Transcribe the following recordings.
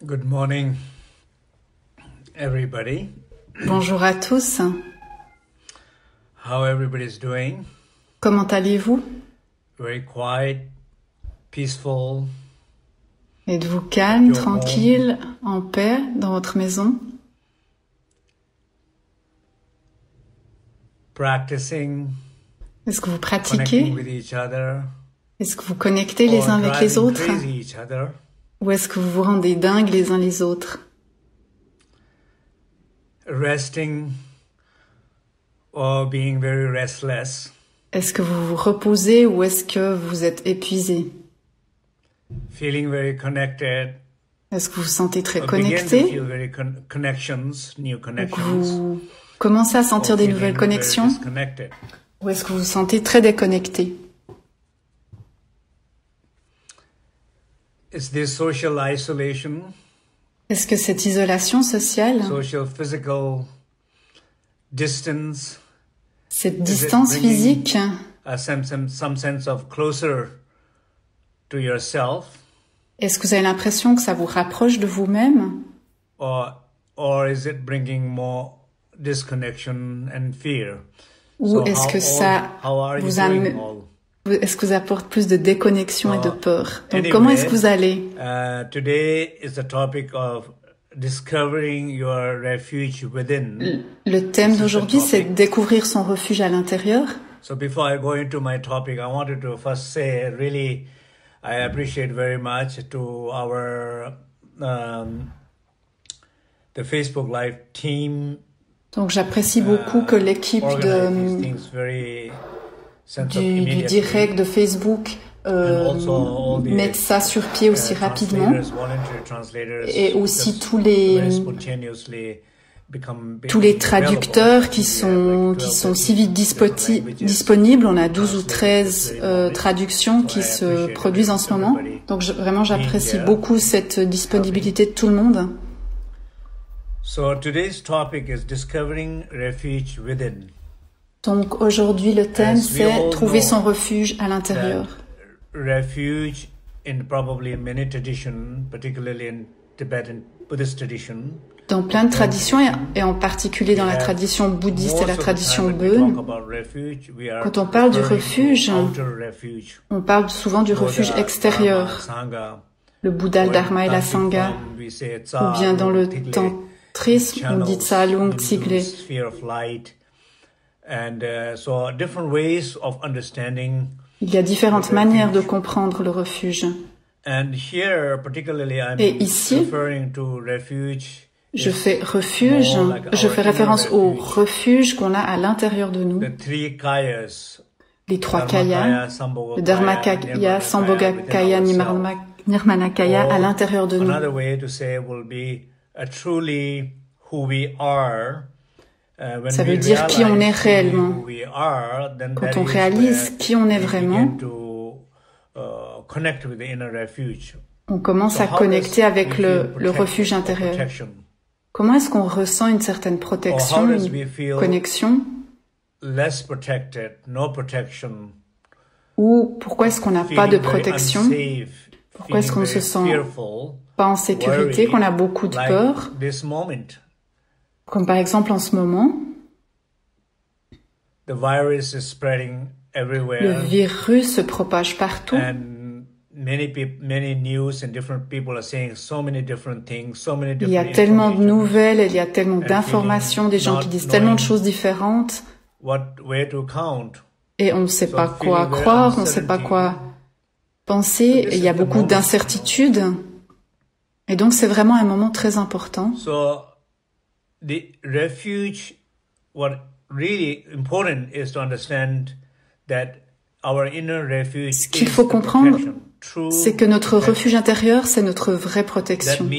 Good morning, everybody. Bonjour à tous. How everybody's doing? Comment allez-vous? Very quiet, peaceful. Êtes-vous calme, tranquille, en paix dans votre maison? Practicing. Est-ce que vous Connecting pratiquez? with each other. Est-ce que vous connectez les uns Or avec les driving autres? crazy each other. Ou est-ce que vous vous rendez dingues les uns les autres? Resting or being very restless. Est-ce que vous vous reposez ou est-ce que vous êtes épuisé? Feeling very connected. Est-ce que vous vous sentez très Or begin to connecté? feel very new Ou que connections. vous commencez à sentir Or des feeling nouvelles very connexions? disconnected. Ou est-ce que vous vous sentez très déconnecté? It's this social isolation, Est-ce que cette isolation sociale, social physical distance, cette is it distance bringing physique, some sense of closer to yourself, est-ce que vous avez l'impression que ça vous rapproche de vous-même? or is it bringing more disconnection and fear? Ou est-ce que ça how are you vous doing am- all? est-ce que vous apporte plus de déconnexion et de peur? Donc Anyway, comment est-ce que vous allez? Today is the topic of discovering your refuge within. Le thème This is the d'aujourd'hui, c'est topic. découvrir son refuge à l'intérieur. So before I go into my topic, I wanted to first say really I appreciate very much to our the Facebook Live team. Donc j'apprécie beaucoup que l'équipe organize these things very sense of du immediate direct de Facebook and also all the mette ça sur pied aussi rapidement. translators, voluntary translators, Et aussi just tous les very spontaneously become traducteurs qui available. sont si vite disponibles. On a 12 ou 13 traductions qui se produisent en ce moment. Donc vraiment, j'apprécie beaucoup cette disponibilité de tout le monde. So today's topic is discovering refuge within. Donc aujourd'hui, le thème, As we all c'est trouver know son refuge à l'intérieur. Refuge in probably many traditions, particularly in Tibetan Buddhist tradition. Dans plein de traditions, et en particulier dans la tradition bouddhiste et la tradition Bön, quand on parle du refuge, on parle souvent du refuge extérieur, le Bouddha, le Dharma et la Sangha, ou bien dans le tantrisme, on dit Tsalung Tsigle. Il y a différentes manières de comprendre le refuge. Et ici, je fais référence au refuge qu'on a à l'intérieur de nous. Les trois kayas, le Dharmakaya, Sambhogakaya, Nirmanakaya à l'intérieur de nous. Ça veut dire qui on est réellement. Quand on réalise qui on est vraiment, on commence à connecter avec le refuge intérieur. Comment est-ce qu'on ressent une certaine protection, une connexion? Ou pourquoi est-ce qu'on n'a pas de protection? Pourquoi est-ce qu'on ne se sent pas en sécurité, qu'on a beaucoup de peur? Comme par exemple en ce moment, le virus se propage partout. Il y a tellement de nouvelles, il y a tellement d'informations, des gens qui disent tellement de choses différentes. Et on ne sait pas quoi croire, on ne sait pas quoi penser. Et il y a beaucoup d'incertitudes. Et donc c'est vraiment un moment très important. The refuge, what really important is to understand that our inner refuge. Ce qu'il faut comprendre, c'est que notre refuge intérieur, c'est notre vraie protection.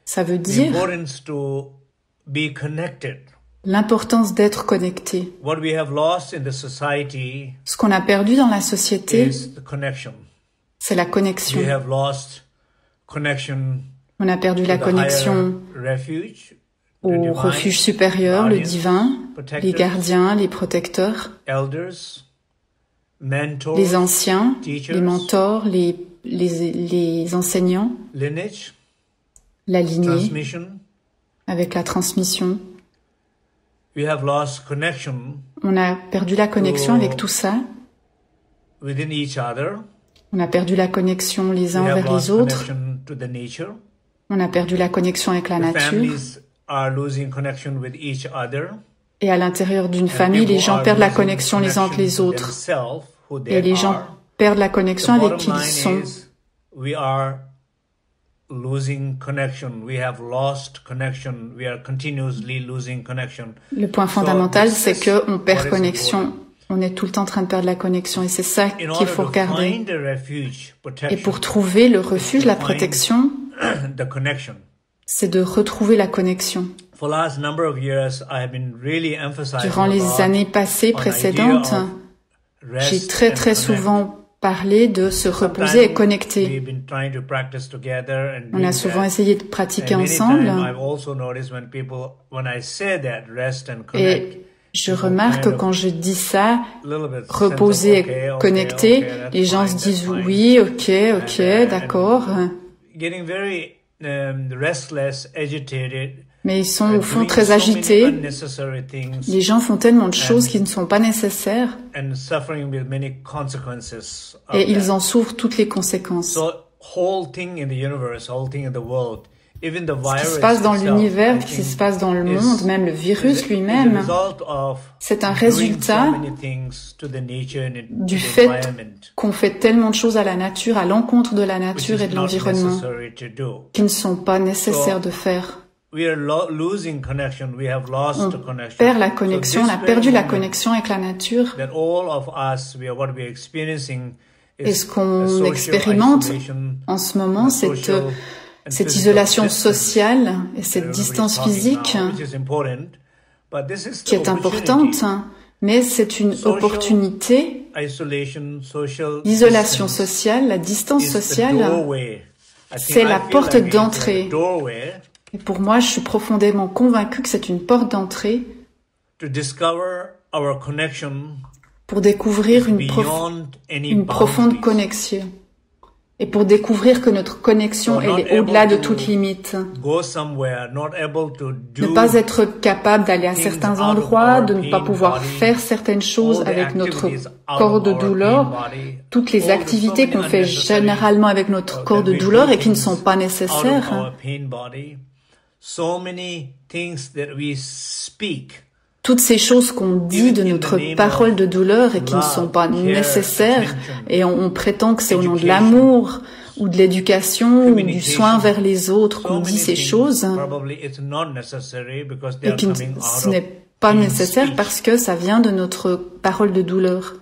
Ça veut dire l'importance d'être connecté. Ce qu'on a perdu dans la société, c'est la connexion. On a perdu la connexion au refuge supérieur, le divin, les gardiens, les protecteurs, les anciens, les mentors, les enseignants, la lignée, avec la transmission. On a perdu la connexion avec tout ça. On a perdu la connexion les uns envers les autres. On a perdu la connexion avec la nature. Et à l'intérieur d'une famille, les gens perdent la connexion les uns avec les autres. Et les gens perdent la connexion avec qui ils sont. Le point fondamental, c'est que on perd connexion. On est tout le temps en train de perdre la connexion et c'est ça qu'il faut regarder. Et pour trouver le refuge, la protection, c'est de retrouver la connexion. Durant les années passées, précédentes, j'ai très souvent parlé de se reposer et connecter. On a souvent essayé de pratiquer ensemble. Et je remarque que quand je dis ça, reposer et connecter, les gens se disent oui, ok, d'accord. Mais ils sont au fond très agités. Les gens font tellement de choses qui ne sont pas nécessaires. Et ils en souffrent toutes les conséquences. Ce qui se passe dans l'univers, ce qui se passe dans le monde, même le virus lui-même, c'est un résultat du fait qu'on fait tellement de choses à la nature, à l'encontre de la nature et de l'environnement, qui ne sont pas nécessaires de faire. On perd la connexion, on a perdu la connexion avec la nature. Et ce qu'on expérimente en ce moment, cette isolation sociale et cette distance physique qui est importante, mais c'est une opportunité. L'isolation sociale, la distance sociale, c'est la porte d'entrée. Et pour moi, je suis profondément convaincue que c'est une porte d'entrée pour découvrir une profonde connexion. Et pour découvrir que notre connexion, elle est au-delà de toute limite. Ne pas être capable d'aller à certains endroits, de ne pas pouvoir faire certaines choses avec notre corps de douleur, toutes les activités qu'on fait généralement avec notre corps de douleur et qui ne sont pas nécessaires. Toutes ces choses qu'on dit de notre parole de douleur et qui ne sont pas nécessaires, et on prétend que c'est au nom de l'amour ou de l'éducation ou du soin vers les autres qu'on dit ces choses, et que ce n'est pas nécessaire parce que ça vient de notre parole de douleur.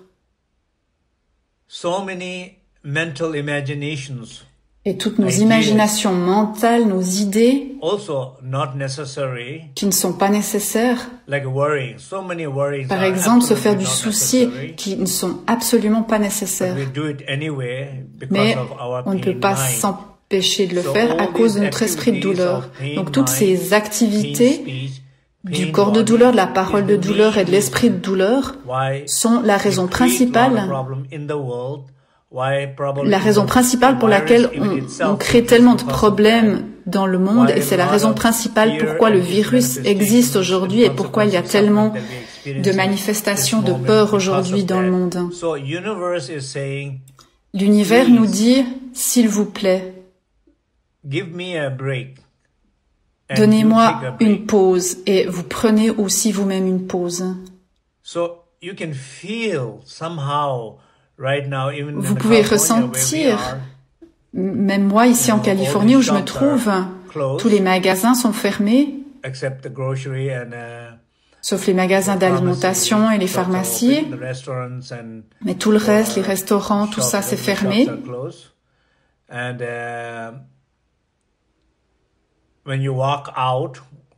Et toutes nos imaginations mentales, nos idées, qui ne sont pas nécessaires. Par exemple, se faire du souci, qui ne sont absolument pas nécessaires. Mais on ne peut pas s'empêcher de le faire à cause de notre esprit de douleur. Donc toutes ces activités du corps de douleur, de la parole de douleur et de l'esprit de douleur sont la raison principale pour laquelle on crée tellement de problèmes dans le monde, et c'est la raison principale pourquoi le virus existe aujourd'hui et pourquoi il y a tellement de manifestations de peur aujourd'hui dans le monde. L'univers nous dit, s'il vous plaît, donnez-moi une pause, et vous prenez aussi vous-même une pause. Vous pouvez ressentir, même moi ici en Californie où je me trouve, tous les magasins sont fermés, sauf les magasins d'alimentation et les pharmacies, mais tout le reste, les restaurants, tout ça c'est fermé.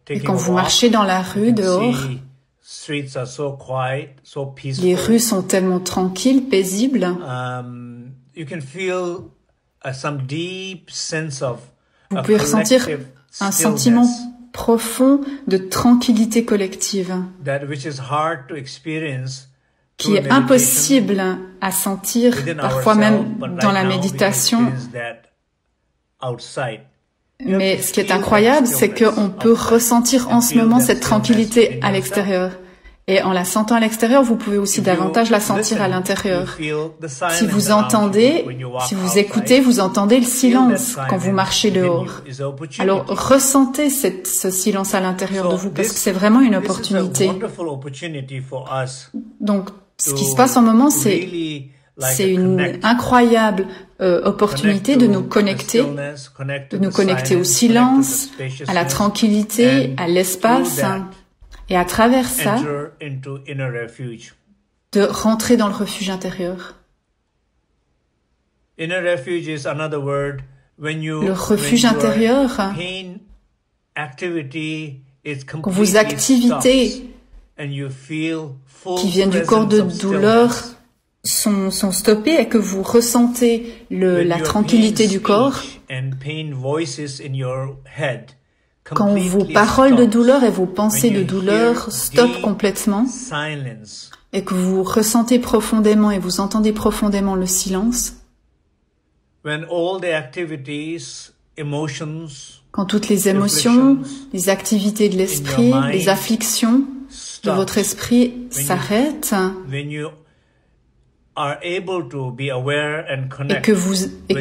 Et quand vous marchez dans la rue, dehors, les rues sont tellement tranquilles, paisibles. Vous pouvez ressentir un sentiment profond de tranquillité collective qui est impossible à sentir, parfois même dans la méditation. Mais ce qui est incroyable, c'est qu'on peut ressentir en ce moment cette tranquillité à l'extérieur. Et en la sentant à l'extérieur, vous pouvez aussi davantage la sentir à l'intérieur. Si vous entendez, si vous écoutez, vous entendez le silence quand vous marchez dehors. Alors ressentez ce silence à l'intérieur de vous parce que c'est vraiment une opportunité. Donc ce qui se passe en ce moment, c'est une incroyable opportunité de nous connecter au silence, à la tranquillité, à l'espace. Et à travers ça, de rentrer dans le refuge intérieur. Le refuge intérieur, quand vos activités qui viennent du corps de douleur sont stoppées et que vous ressentez la tranquillité du corps, quand vos paroles de douleur et vos pensées de douleur stoppent complètement et que vous ressentez profondément et vous entendez profondément le silence, quand toutes les émotions, les activités de l'esprit, les afflictions de votre esprit s'arrêtent et que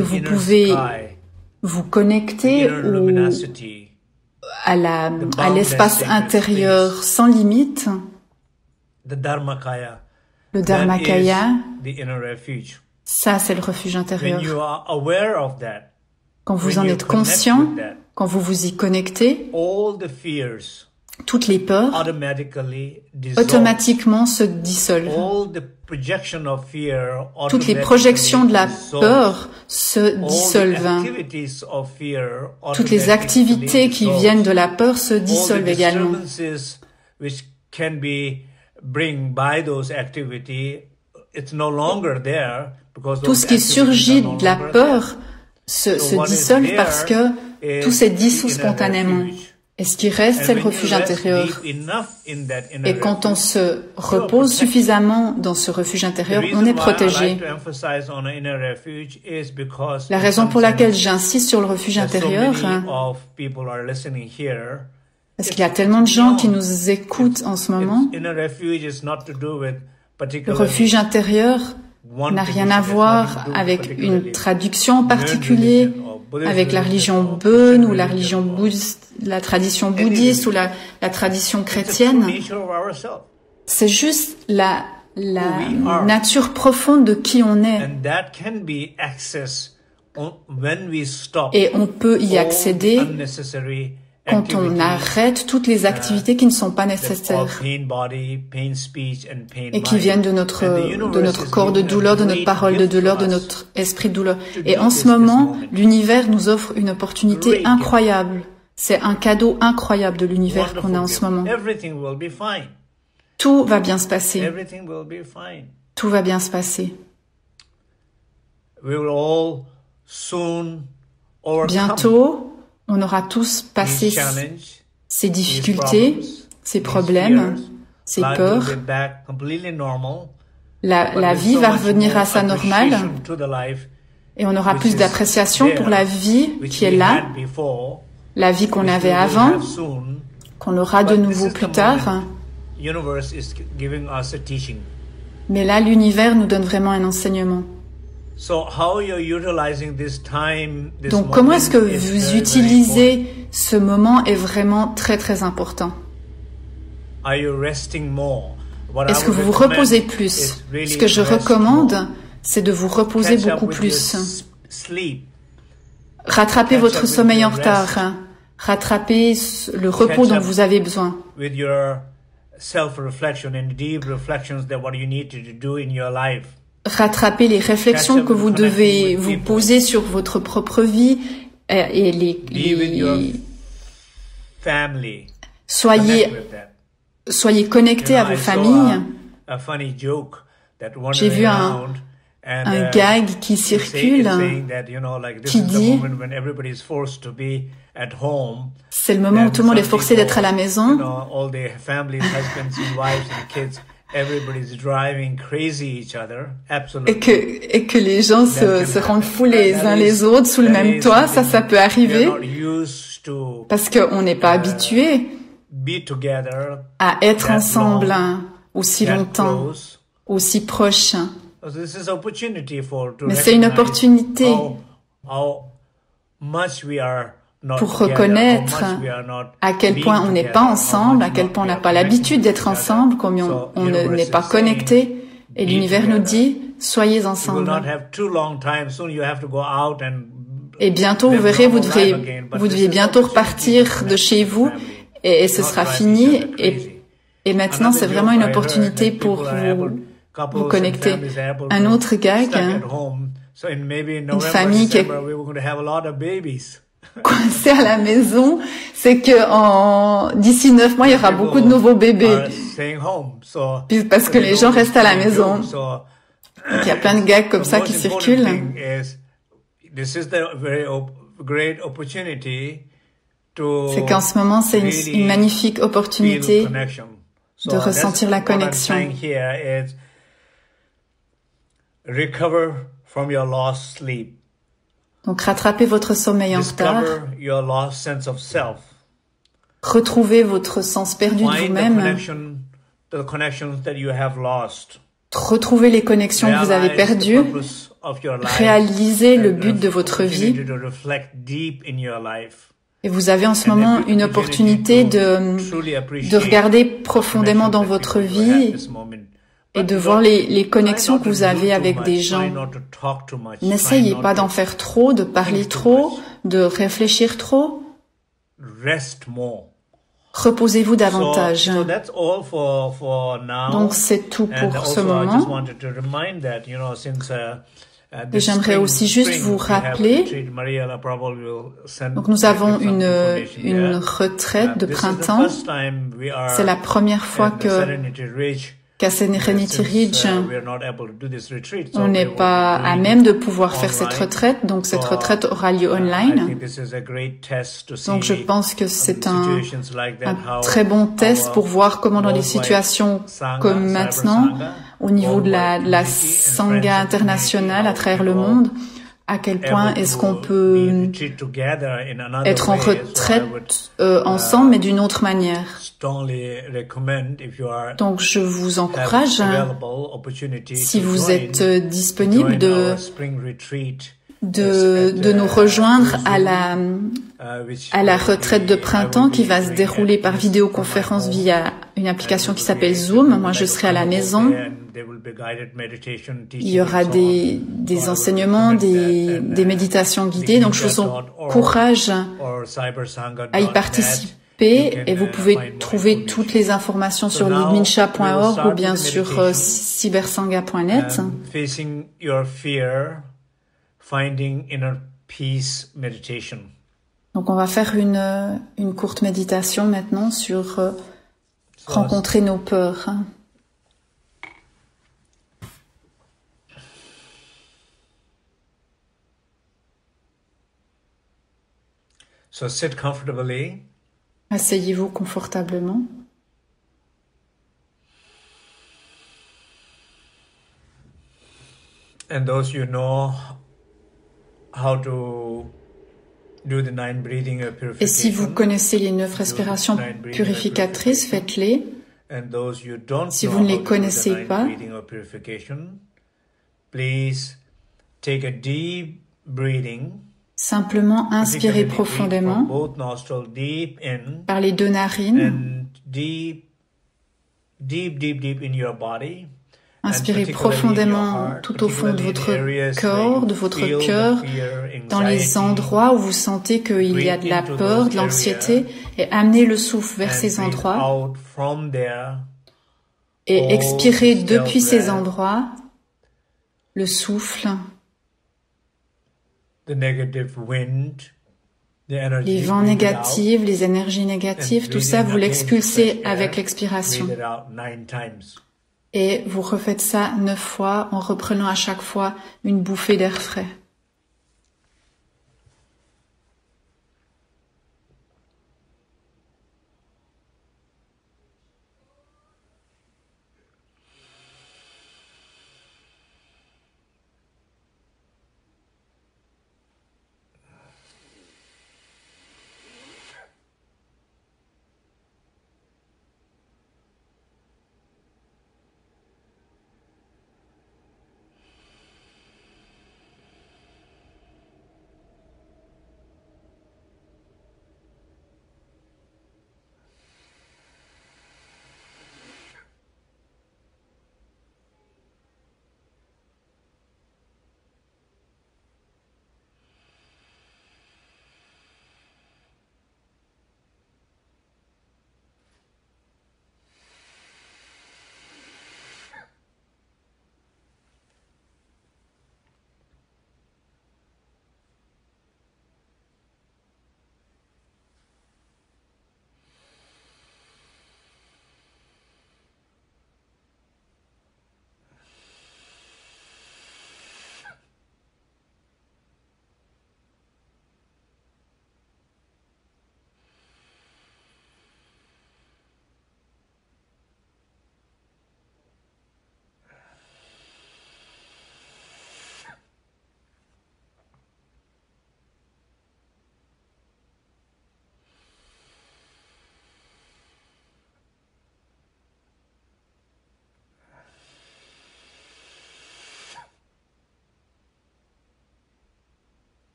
vous pouvez vous connecter à l'espace intérieur sans limite, le Dharmakaya, ça c'est le refuge intérieur. Quand vous en êtes conscient, quand vous vous y connectez, toutes les peurs automatiquement se dissolvent. Toutes les projections de la peur se dissolvent. Toutes les activités qui viennent de la peur se dissolvent également. Tout ce qui surgit de la peur se dissolve parce que tout s'est dissous spontanément. Et ce qui reste, c'est le refuge intérieur. Et quand on se repose suffisamment dans ce refuge intérieur, on est protégé. La raison pour laquelle j'insiste sur le refuge intérieur, parce qu'il y a tellement de gens qui nous écoutent en ce moment, le refuge intérieur n'a rien à voir avec une traduction en particulier, avec la religion Bön ou la religion bouddhiste, la tradition bouddhiste ou la tradition chrétienne. C'est juste la nature profonde de qui on est. Et on peut y accéder quand on arrête toutes les activités qui ne sont pas nécessaires et qui viennent de notre corps de douleur, de notre parole de douleur, de notre esprit de douleur. Et en ce moment, l'univers nous offre une opportunité incroyable. C'est un cadeau incroyable de l'univers qu'on a en ce moment. Tout va bien se passer. Tout va bien se passer. Bientôt, on aura tous passé ces difficultés, ces problèmes, ces peurs. La vie va revenir à sa normale et on aura plus d'appréciation pour la vie qui est là, la vie qu'on avait avant, qu'on aura de nouveau plus tard. Mais là, l'univers nous donne vraiment un enseignement. Donc, comment est-ce que vous utilisez ce moment est vraiment très très important. Est-ce que vous vous reposez plus? Ce que je recommande, c'est de vous reposer beaucoup plus. Rattrapez votre sommeil en retard. Rattrapez le repos dont vous avez besoin. Rattrapez les réflexions que vous devez vous poser sur votre propre vie et soyez connectés à vos familles. J'ai vu un gag qui circule qui dit c'est le moment où tout le monde est forcé d'être à la maison et que les gens se rendent fous les uns les autres sous le même toit, ça peut arriver parce qu'on n'est pas habitué à être ensemble aussi longtemps, aussi proches. Mais c'est une opportunité pour reconnaître à quel point on n'est pas ensemble, à quel point on n'a pas l'habitude d'être ensemble, comme on n'est pas connecté. Et l'univers nous dit, soyez ensemble. Et bientôt, vous verrez, vous deviez bientôt repartir de chez vous et ce sera fini. Et maintenant, c'est vraiment une opportunité pour vous connecter. Un autre gag, une famille qui est coincée à la maison, c'est que d'ici 9 mois, il y aura beaucoup de nouveaux bébés. Parce que les gens restent à la maison. Donc, il y a plein de gags comme ça qui circulent. C'est qu'en ce moment, c'est une magnifique opportunité de ressentir la connexion. Donc, rattrapez votre sommeil en retard. Retrouvez votre sens perdu de vous-même. Retrouvez les connexions que vous avez perdues. Réalisez le but de votre vie. Et vous avez en ce moment une opportunité de regarder profondément dans votre vie et de voir les connexions que vous avez avec des gens. N'essayez pas d'en faire trop, de parler trop, de réfléchir trop. Reposez-vous davantage. Donc c'est tout pour ce moment. Et j'aimerais aussi juste vous rappeler, donc nous avons une retraite de printemps. C'est la première fois qu'à Serenity Ridge, on n'est pas à même de pouvoir faire cette retraite, donc cette retraite aura lieu online. Donc je pense que c'est un très bon test pour voir comment dans des situations comme maintenant, au niveau de la Sangha internationale à travers le monde, à quel point est-ce qu'on peut être en retraite ensemble, mais d'une autre manière. Donc, je vous encourage, si vous êtes disponible, de nous rejoindre à la retraite de printemps qui va se dérouler par vidéoconférence via une application qui s'appelle Zoom. Moi, je serai à la maison. Il y aura des enseignements, des méditations guidées. Donc, je vous encourage à y participer et vous pouvez trouver toutes les informations sur leadmincha.org ou bien sur cybersangha.net. Donc, on va faire une courte méditation maintenant sur rencontrer nos peurs. So sit comfortably. Asseyez-vous confortablement. And those you know how to do the 9 breathing purification. Et si vous connaissez les 9 respirations purificatrices, faites-les. Si vous ne les connaissez pas, please take a deep breathing. Simplement inspirez profondément par les 2 narines. Inspirez profondément tout au fond de votre corps, de votre cœur, dans les endroits où vous sentez qu'il y a de la peur, de l'anxiété, et amenez le souffle vers ces endroits. Et expirez depuis ces endroits le souffle. Les vents négatifs, les énergies négatives, tout ça, vous l'expulsez avec l'expiration. Et vous refaites ça 9 fois en reprenant à chaque fois une bouffée d'air frais.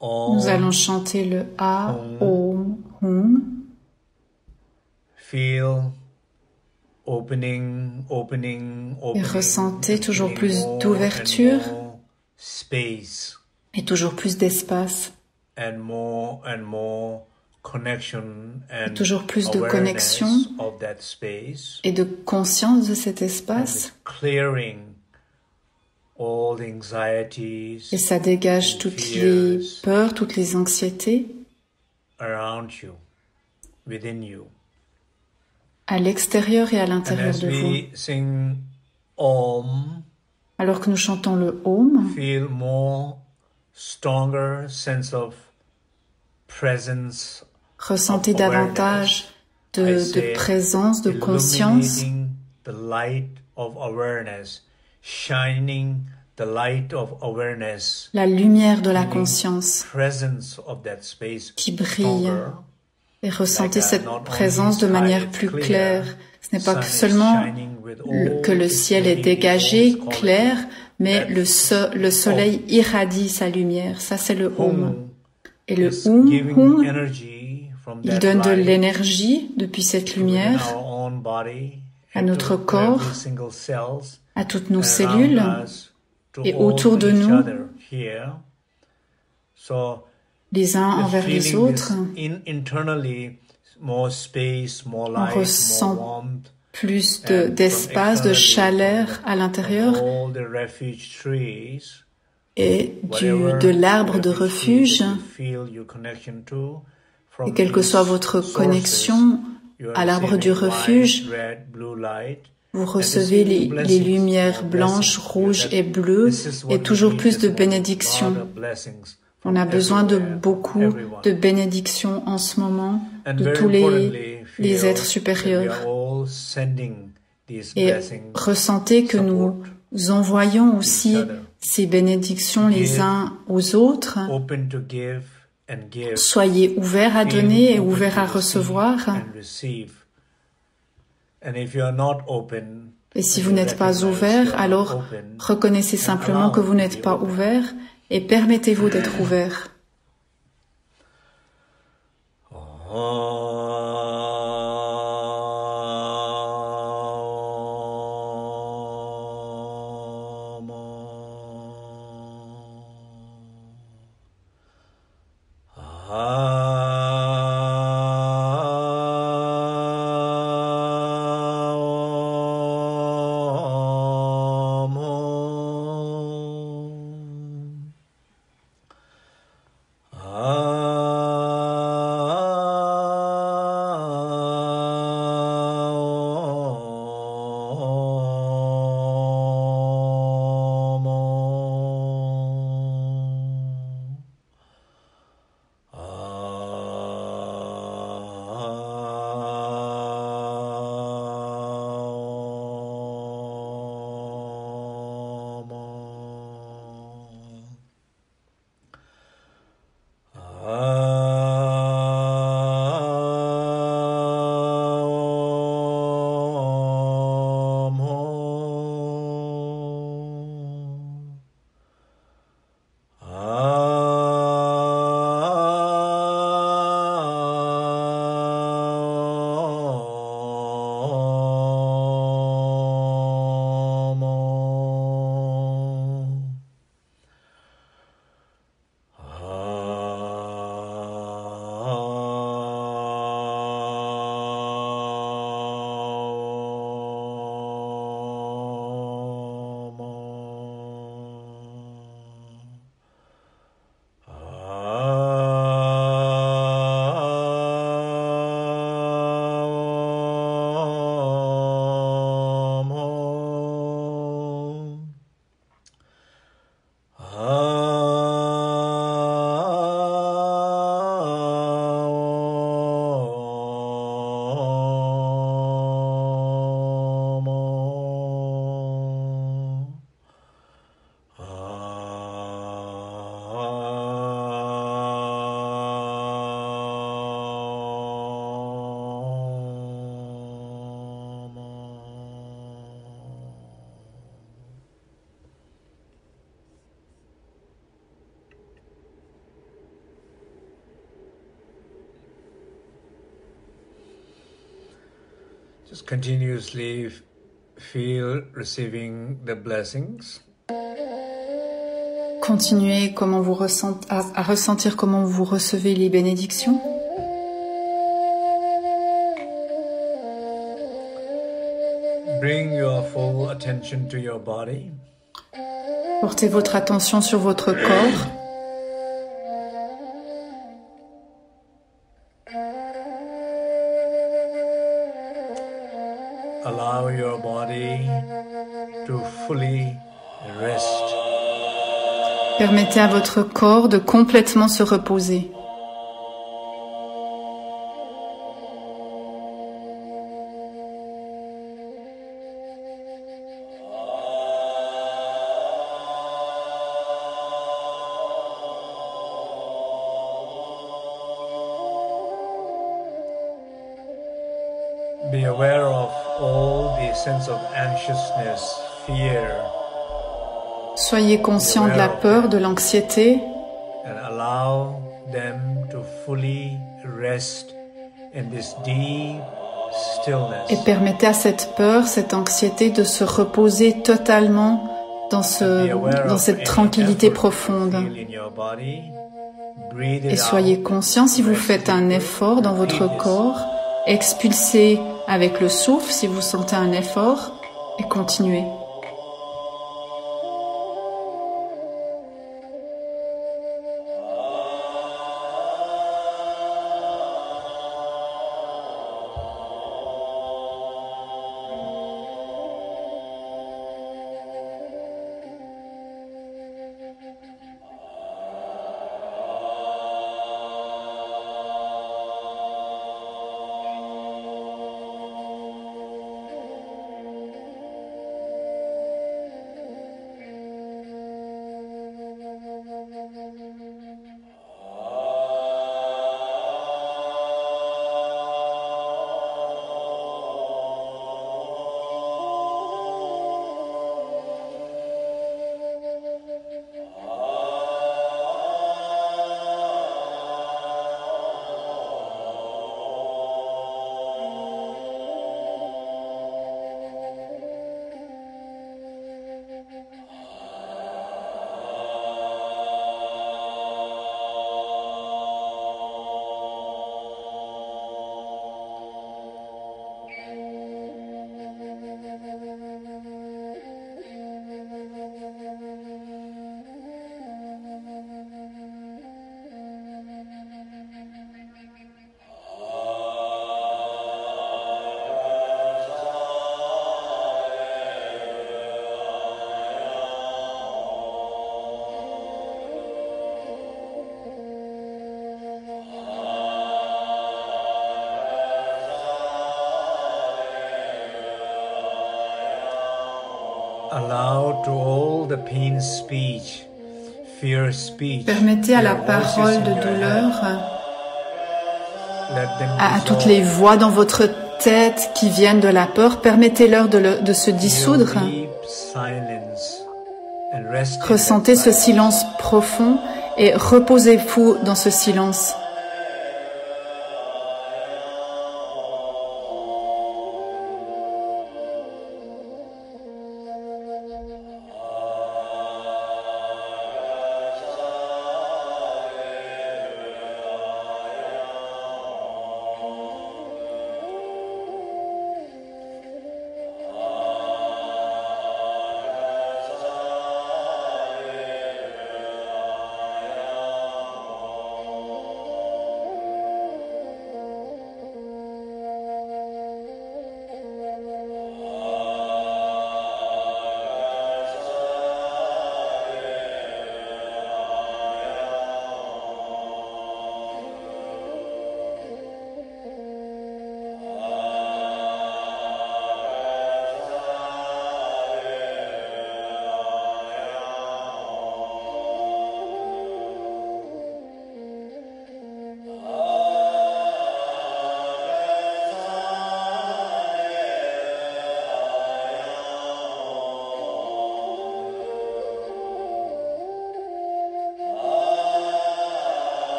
Nous allons chanter le A, Om, Hum. Et ressentez toujours plus d'ouverture et toujours plus d'espace. Et toujours plus de connexion et de conscience de cet espace. Et ça dégage toutes les peurs, toutes les anxiétés à l'extérieur et à l'intérieur de vous. Alors que nous chantons le Om, ressentez davantage de présence, de conscience. La lumière de la conscience qui brille. Et ressentez cette présence de manière plus claire. Ce n'est pas que seulement que le ciel est dégagé, clair, mais le soleil irradie sa lumière. Ça, c'est le Om. Et le Hum, il donne de l'énergie depuis cette lumière à notre corps, à toutes nos cellules et autour de nous, les uns envers les autres. On ressent plus d'espace, de chaleur à l'intérieur et de l'arbre de refuge. Et quelle que soit votre connexion à l'arbre du refuge, vous recevez les lumières blanches, rouges et bleues et toujours plus de bénédictions. On a besoin de beaucoup de bénédictions en ce moment de tous les êtres supérieurs. Et ressentez que nous envoyons aussi ces bénédictions les uns aux autres. Soyez ouverts à donner et ouverts à recevoir. Et si vous n'êtes pas ouvert, alors reconnaissez simplement que vous n'êtes pas ouvert et permettez-vous d'être ouvert. Just continuously feel receiving the blessings. Continuez à ressentir comment vous recevez les bénédictions. Bring your full attention to your body. Portez votre attention sur votre corps. Allow your body to fully rest. Permettez à votre corps de complètement se reposer. Be aware of all the sense of anxiousness, fear. Soyez conscient de la peur, de l'anxiété. And allow them to fully rest in this deep stillness. Et permettez à cette peur, cette anxiété de se reposer totalement dans cette tranquillité profonde. Et soyez conscient si vous faites un effort dans votre corps, expulsez avec le souffle si vous sentez un effort et continuez. Allow to all the pain speech, fear speech. Permettez à la parole de douleur, à toutes les voix dans votre tête qui viennent de la peur, permettez-leur de se dissoudre. Ressentez ce silence profond et reposez-vous dans ce silence.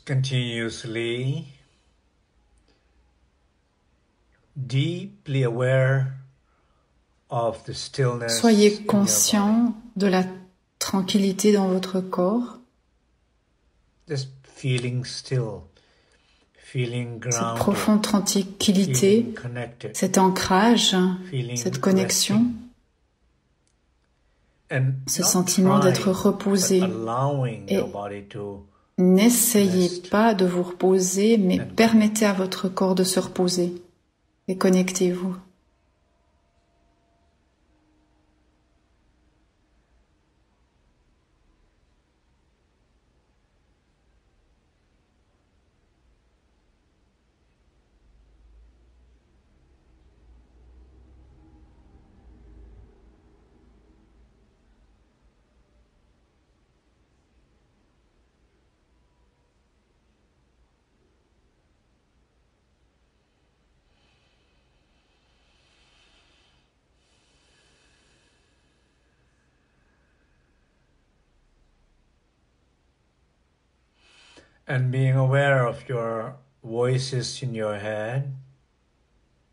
continuously, deeply aware of the stillness. Soyez conscient de la tranquillité dans votre corps. Just feeling still, feeling grounded, cette profonde tranquillité, cet ancrage, cette connexion, ce sentiment d'être reposé. Et n'essayez pas de vous reposer, mais permettez à votre corps de se reposer et connectez-vous. And being aware of your voices in your head.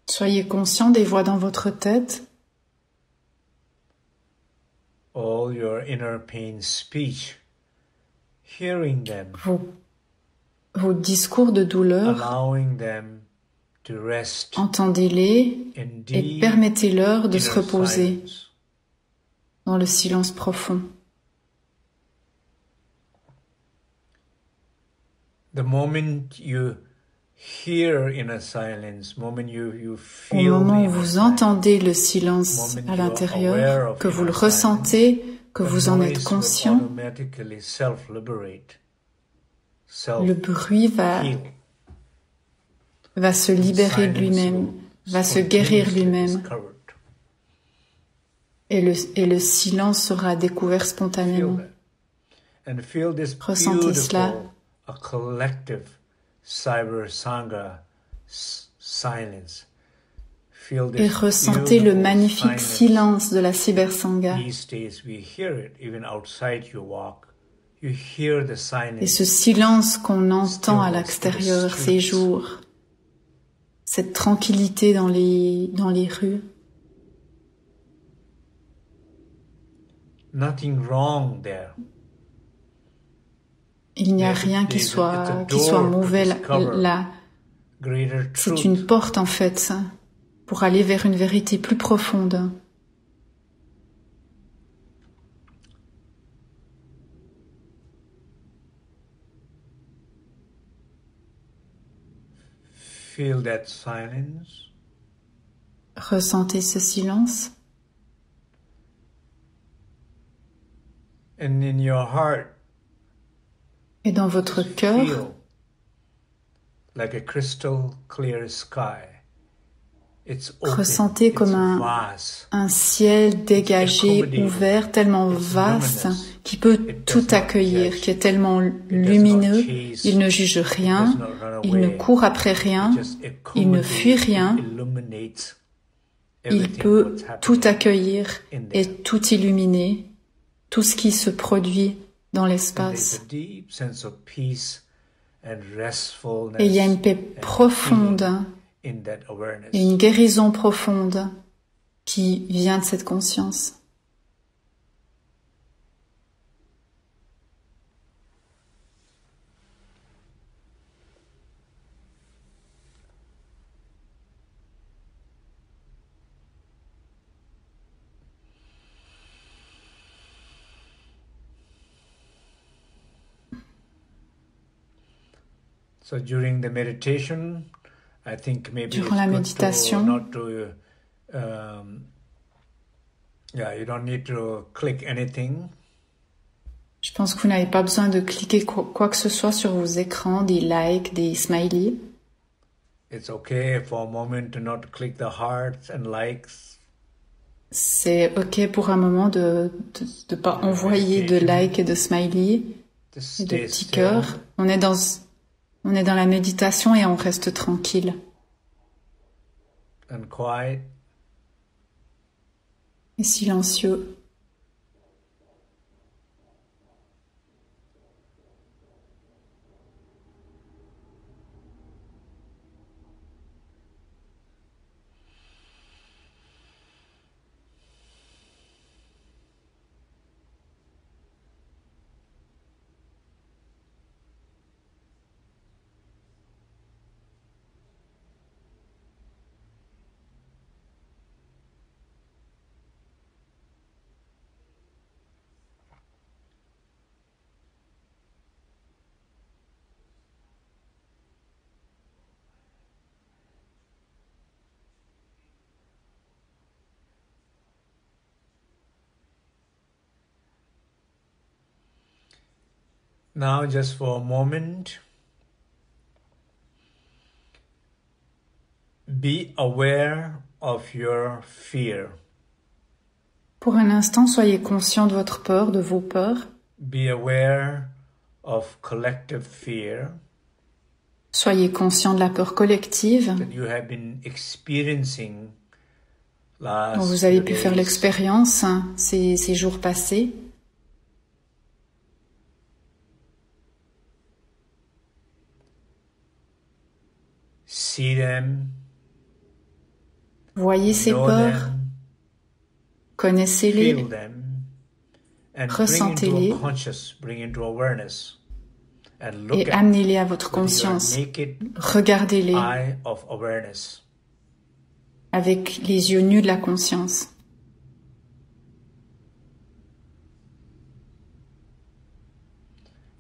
Soyez conscient des voix dans votre tête. All your inner pain speech, hearing them. Vos discours de douleur, allowing them to rest. Entendez-les et permettez-leur de se reposer dans le silence profond. The moment you hear in a silence, moment you au feel moment où vous entendez le silence à l'intérieur, que vous le ressentez, que vous en êtes conscient, le bruit va se libérer de lui-même, va se guérir lui-même, et le silence sera découvert spontanément. Ressentez cela. A collective cyber sangha silence. Et ressentez le magnifique silence de la cyber sangha. Et ce silence qu'on entend à l'extérieur ces jours, cette tranquillité dans les rues. Nothing wrong there. Il n'y a rien qui soit mauvais là. C'est une porte en fait pour aller vers une vérité plus profonde. Feel that silence. Ressentez ce silence. And in your heart, et dans votre cœur, like a crystal clear sky. Ressentez comme un ciel dégagé, ouvert, tellement vaste, qui peut tout accueillir, qui est tellement lumineux. Il ne juge rien, il ne court après rien, il ne fuit rien. Il peut tout accueillir et tout illuminer, tout ce qui se produit dans l'espace. Et il y a une paix profonde et une guérison profonde qui vient de cette conscience. So during the meditation, I think maybe durant la méditation, you don't need to click anything. Je pense que vous n'avez pas besoin de cliquer quoi que ce soit sur vos écrans, des likes, des smileys. It's okay for a moment to not click the hearts and likes. C'est ok pour un moment de pas envoyer de likes et de smileys et de petits cœurs. On est dans la méditation et on reste tranquille. And quiet. Et silencieux. Now, just for a moment, be aware of your fear. Pour un instant, soyez conscient de votre peur, de vos peurs. Be aware of collective fear. Soyez conscient de la peur collective That you have been experiencing last dont vous avez pu days. faire l'expérience ces jours passés. See them. Voyez ces peurs, connaissez-les, ressentez-les et amenez-les à votre conscience. Regardez-les avec les yeux nus de la conscience.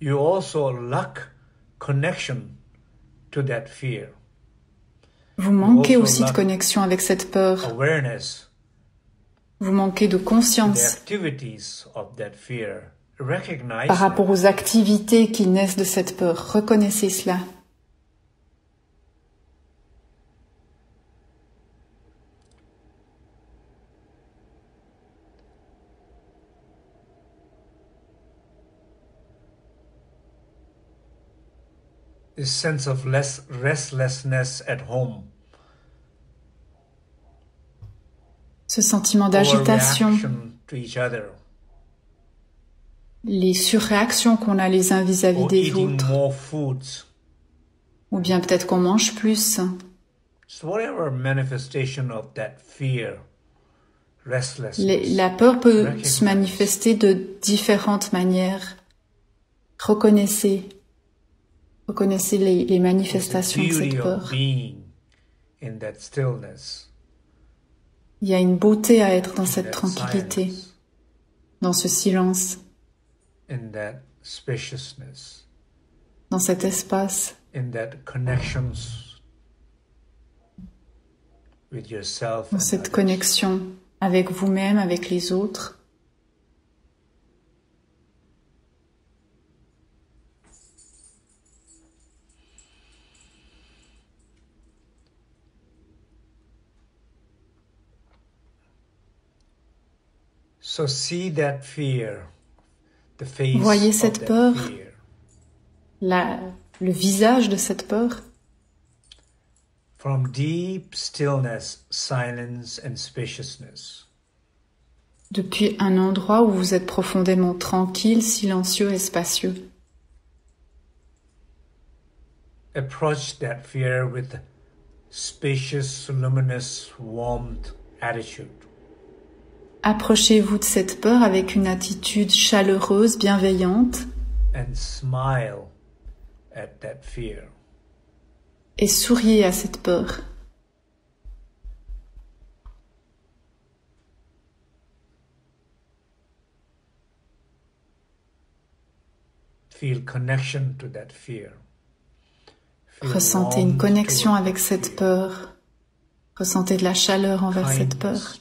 You also lack connection to that fear. Vous manquez aussi de connexion avec cette peur. Vous manquez de conscience par rapport aux activités qui naissent de cette peur. Reconnaissez cela. This sense of restlessness at home. Ce sentiment d'agitation, les surréactions qu'on a les uns vis-à-vis des autres, ou bien peut-être qu'on mange plus. La peur peut se manifester de différentes manières. Reconnaissez les manifestations de cette peur. Il y a une beauté à être dans cette tranquillité, dans ce silence, dans cet espace, dans cette connexion avec vous-même, avec les autres. So see that fear, the face Voyez cette peur, fear. Le visage de cette peur. From deep stillness, silence and spaciousness. Depuis un endroit où vous êtes profondément tranquille, silencieux et spacieux. Approach that fear with spacious, luminous, warmth attitude. Approchez-vous de cette peur avec une attitude chaleureuse, bienveillante. And smile at that fear. Et souriez à cette peur. Feel connection to that fear. Ressentez une connexion avec cette peur. Ressentez de la chaleur envers cette peur.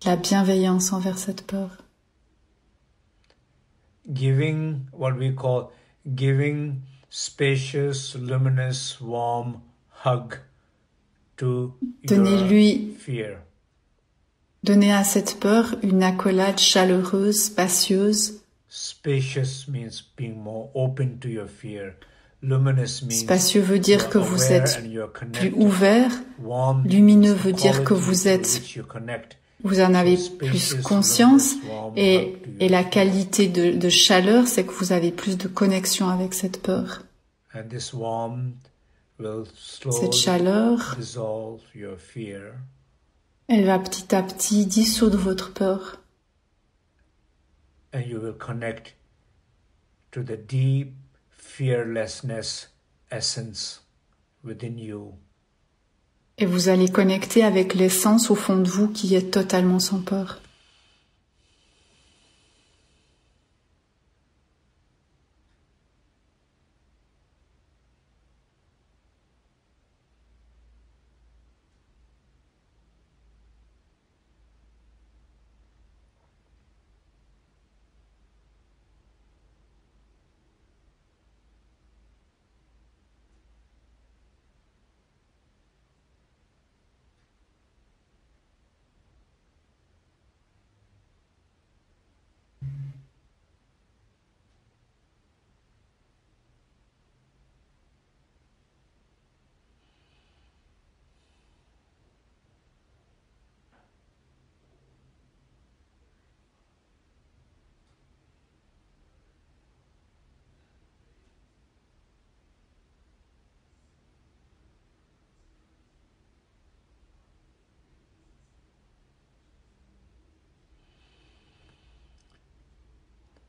La bienveillance envers cette peur. Giving what we call giving spacious, luminous, warm hug to your fear. Donnez à cette peur une accolade chaleureuse, spacieuse. Spacious means being more open to your fear. Luminous means spacieux veut dire que vous êtes plus ouvert. Lumineux veut dire que vous en avez plus conscience. Et la qualité de chaleur, c'est que vous avez plus de connexion avec cette peur. Cette chaleur, elle va petit à petit dissoudre votre peur. And you will connect to the deep fearlessness essence within you. Et vous allez connecter avec l'essence au fond de vous qui est totalement sans peur.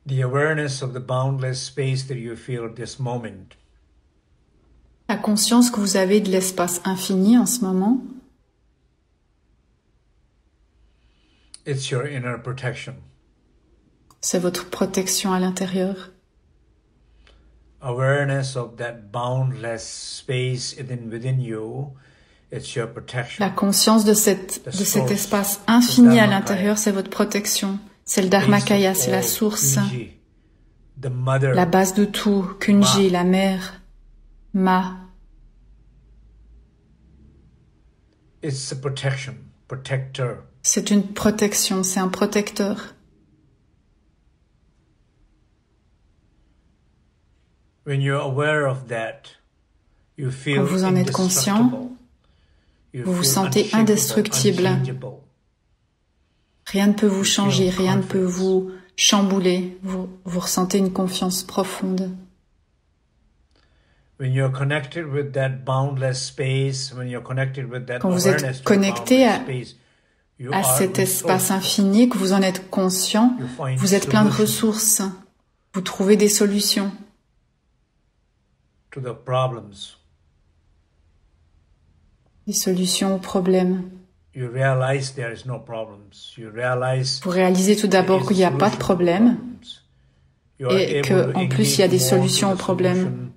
The awareness of the boundless space that you feel at this moment. La conscience que vous avez de l'espace infini en ce moment. It's your inner protection. C'est votre protection à l'intérieur. Awareness of that boundless space within you, it's your protection. La conscience de cet espace infini à l'intérieur, c'est votre protection. C'est le Dharmakaya, c'est la source, la base de tout, Kunji, la mère, Ma. It's a protection, protector. C'est une protection, c'est un protecteur. When you're aware of that, you feel quand vous en êtes conscient, vous vous sentez indestructible. Rien ne peut vous changer, rien ne peut vous chambouler. Vous ressentez une confiance profonde. Quand vous êtes connecté à cet espace infini, que vous en êtes conscient, vous êtes plein de ressources. Vous trouvez des solutions. Des solutions aux problèmes. Vous réalisez tout d'abord qu'il n'y a pas de problème et qu'en plus il y a des solutions aux problèmes.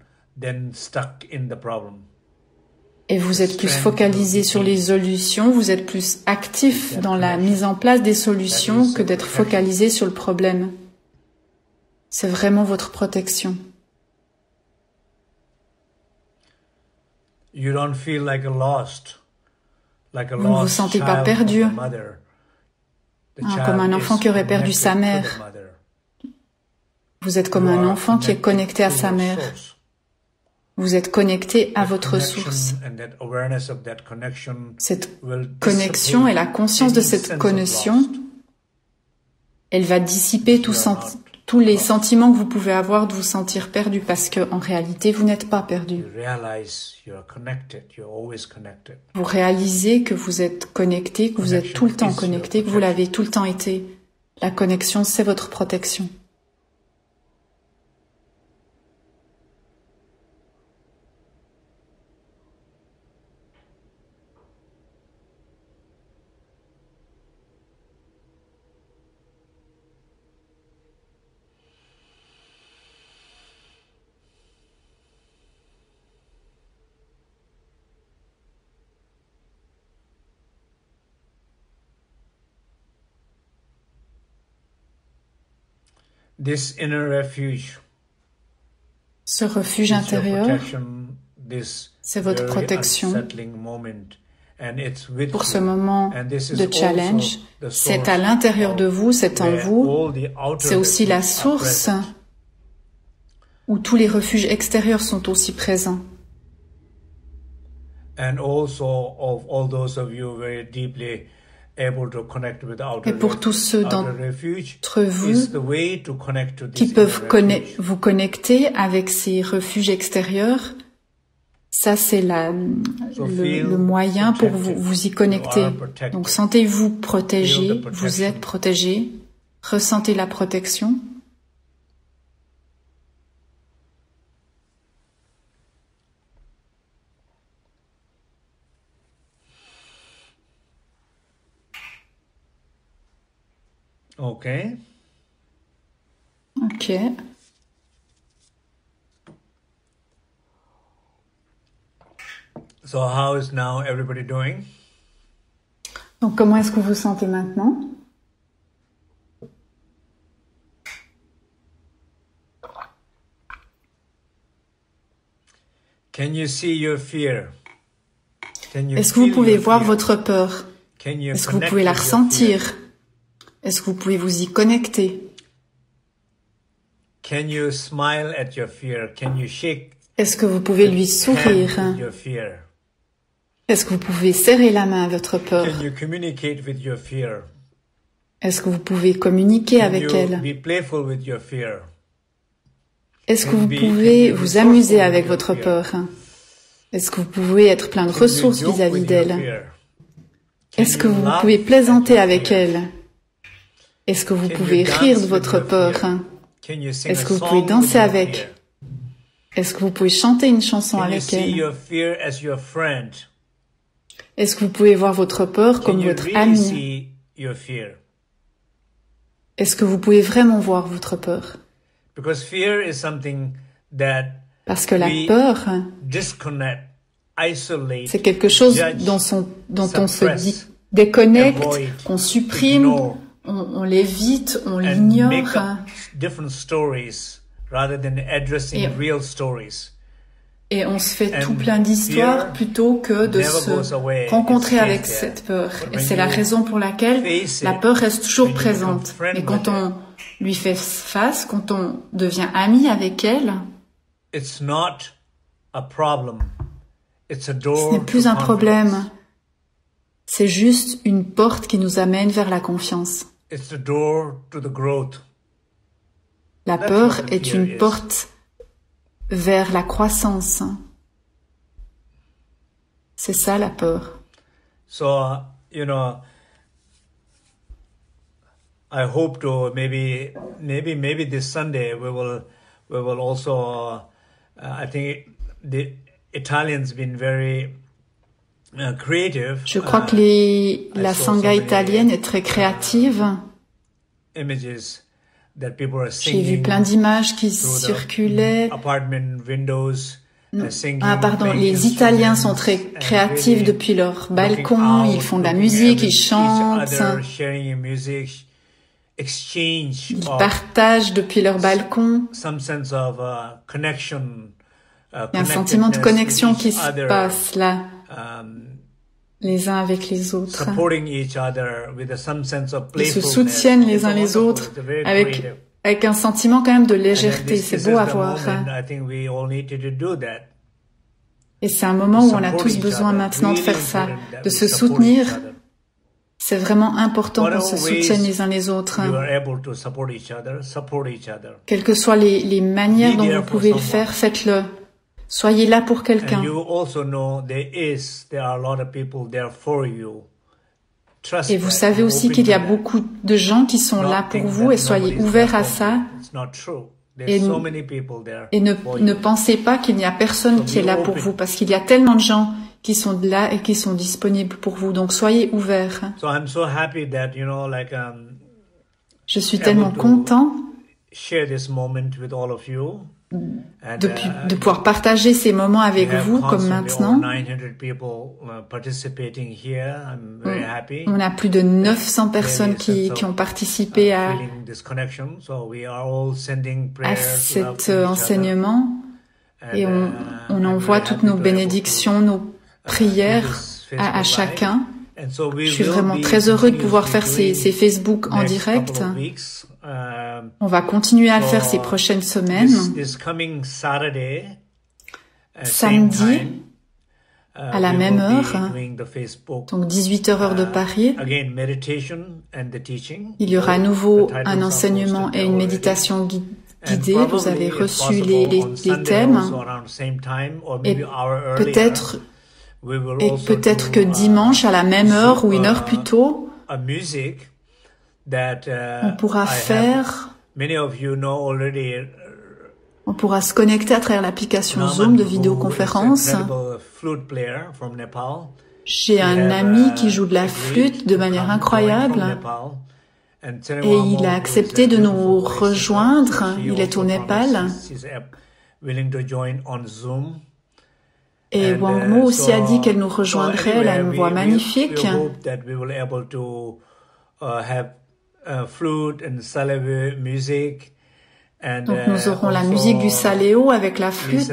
Et vous êtes plus focalisé sur les solutions, vous êtes plus actif dans la mise en place des solutions que d'être focalisé sur le problème. C'est vraiment votre protection. Vous ne vous sentez pas perdu, comme un enfant qui aurait perdu sa mère. Vous êtes comme un enfant qui est connecté à sa mère. Vous êtes connecté à votre source. Cette connexion et la conscience de cette connexion, elle va dissiper tous les sentiments que vous pouvez avoir de vous sentir perdu, parce que en réalité, vous n'êtes pas perdu. Vous réalisez que vous êtes connecté, que vous êtes tout le temps connecté, que vous l'avez tout le temps été. La connexion, c'est votre protection. This inner refuge, ce refuge intérieur, c'est votre protection. Pour ce moment de challenge, c'est à l'intérieur de vous, c'est en vous, c'est aussi la source où tous les refuges extérieurs sont aussi présents. And also of all those of you very deeply able to connect with outer. Et pour tous ceux d'entre vous qui peuvent vous connecter avec ces refuges extérieurs, ça c'est le moyen pour vous y connecter. Donc sentez-vous protégé, vous êtes protégé, ressentez la protection. Okay. So how is now everybody doing? Donc comment est-ce que vous vous sentez maintenant? Can you see your fear? Est-ce que vous pouvez voir votre peur? Est-ce que vous pouvez la ressentir? Est-ce que vous pouvez vous y connecter? Can you smile at your fear? Can you shake? Est-ce que vous pouvez lui sourire? Est-ce que vous pouvez serrer la main à votre peur? Can you communicate with your fear? Est-ce que vous pouvez communiquer avec elle? Can you be playful with your fear? Est-ce que vous pouvez vous amuser avec votre peur? Est-ce que vous pouvez être plein de ressources vis-à-vis d'elle? Est-ce que vous pouvez plaisanter avec elle? Est-ce que vous pouvez rire de votre peur? Est-ce que vous pouvez danser avec? Est-ce que vous pouvez chanter une chanson avec elle? Est-ce que vous pouvez voir votre peur comme votre ami? Est-ce que vous pouvez vraiment voir votre peur? Parce que la peur, c'est quelque chose dont on se déconnecte, qu'on supprime, on l'évite, on l'ignore. Et on se fait tout plein d'histoires plutôt que de se rencontrer avec cette peur. Et c'est la raison pour laquelle la peur reste toujours présente. Mais quand on lui fait face, quand on devient ami avec elle, ce n'est plus un problème. C'est juste une porte qui nous amène vers la confiance. La peur est une porte vers la croissance. C'est ça la peur. So, I hope to maybe this Sunday we will also I think the Italians been very creative. Je crois que la sangha italienne est très créative. Images. J'ai vu plein d'images qui circulaient. Les Italiens sont très créatifs depuis leur balcon, ils font de la musique, ils chantent. Ils partagent depuis leur balcon. Il y a un sentiment de connexion qui se passe là, les uns avec les autres. Ils se soutiennent les uns les autres avec un sentiment quand même de légèreté. C'est beau à voir. Et c'est un moment où on a tous besoin maintenant de faire ça, de se soutenir. C'est vraiment important qu'on se soutienne les uns les autres. Quelles que soient les manières dont vous pouvez le faire, faites-le. Soyez là pour quelqu'un. Et vous savez aussi qu'il y a beaucoup de gens qui sont là pour vous et soyez ouverts à ça. Et ne pensez pas qu'il n'y a personne qui est là pour vous parce qu'il y a tellement de gens qui sont là et qui sont disponibles pour vous. Donc soyez ouverts. Je suis tellement content de pouvoir partager ces moments avec vous comme maintenant. On a plus de 900 personnes qui ont participé à cet enseignement et on envoie toutes nos bénédictions, nos prières à chacun. Je suis vraiment très heureux de pouvoir faire ces Facebook en direct. On va continuer à le faire ces prochaines semaines. Samedi, à la même heure, donc 18h heure de Paris, il y aura à nouveau un enseignement et une méditation guidée. Vous avez reçu les thèmes. Et peut-être que dimanche, à la même heure ou une heure plus tôt, on pourra se connecter à travers l'application Zoom de vidéoconférence. J'ai un ami qui joue de la flûte de manière incroyable et il a accepté de nous rejoindre. Il est au Népal. Et Wang Mo aussi a dit qu'elle nous rejoindrait. Elle a une voix magnifique. Donc nous aurons la musique du Saléo avec la flûte.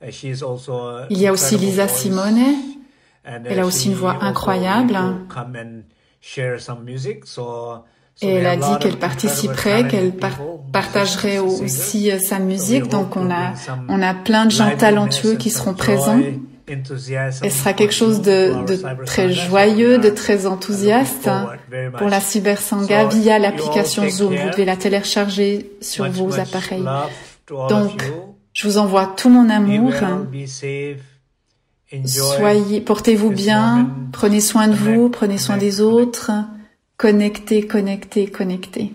Il y a aussi Lisa Simone. Elle a aussi une voix incroyable. Et elle a dit qu'elle participerait, qu'elle partagerait aussi sa musique. Donc on a plein de gens talentueux qui seront présents. Et ce sera quelque chose de très joyeux, de très enthousiaste pour la Cyber Sangha via l'application Zoom. Vous devez la télécharger sur vos appareils. Donc, je vous envoie tout mon amour. Portez-vous bien, prenez soin de vous, prenez soin des autres. Connectez, connectez, connectez.